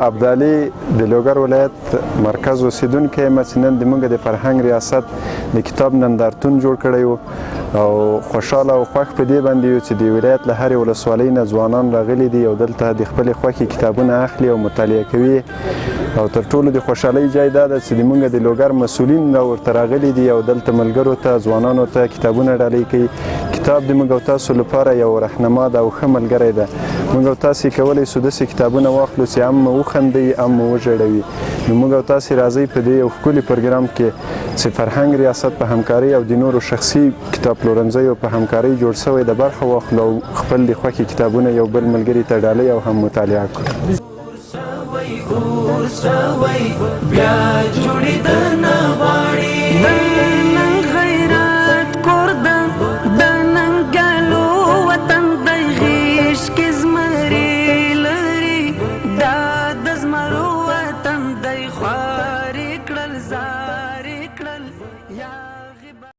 ابدالي د لوګر ولایت مرکز اوسیدونکی یم چې نن زموږ د فرهنګ ریاست د کتاب نندارتون جوړ کړی و او خوشحاله او خوښ په دې باندې یو چې د ولایت له هرې ولسوالۍ نه ځوانان راغلي دي او دلته د خپلې خوښې کتابونه اخلي او مطالعه کوي او تر ټولو د خوشحالۍ ځای دا ده چې زموږ د لوګر مسؤلین ورته راغلي دي او دلته ملګرو ته ځوانانو ته کتابونه ډالۍ کوي. کتاب د موږ او تاسو لپاره یو رهنما ده او ښه ملګری ده. موږ او تاسې کولی شو داسې کتابونه واخلو چې هم مو وخندوي هم مو وژړوي. نو موږ او تاسې راځئ په دې یو ښکلي پروګرام کې چې فرهنګ ریاست په همکارۍ او د نورو شخصي کتاب پلورنځیو په همکارۍ جوړ شوی د برخه واخلو او خپل د خوښې کتابونه یو بل ملګري ته ډالۍ او هم مطالعه کړو.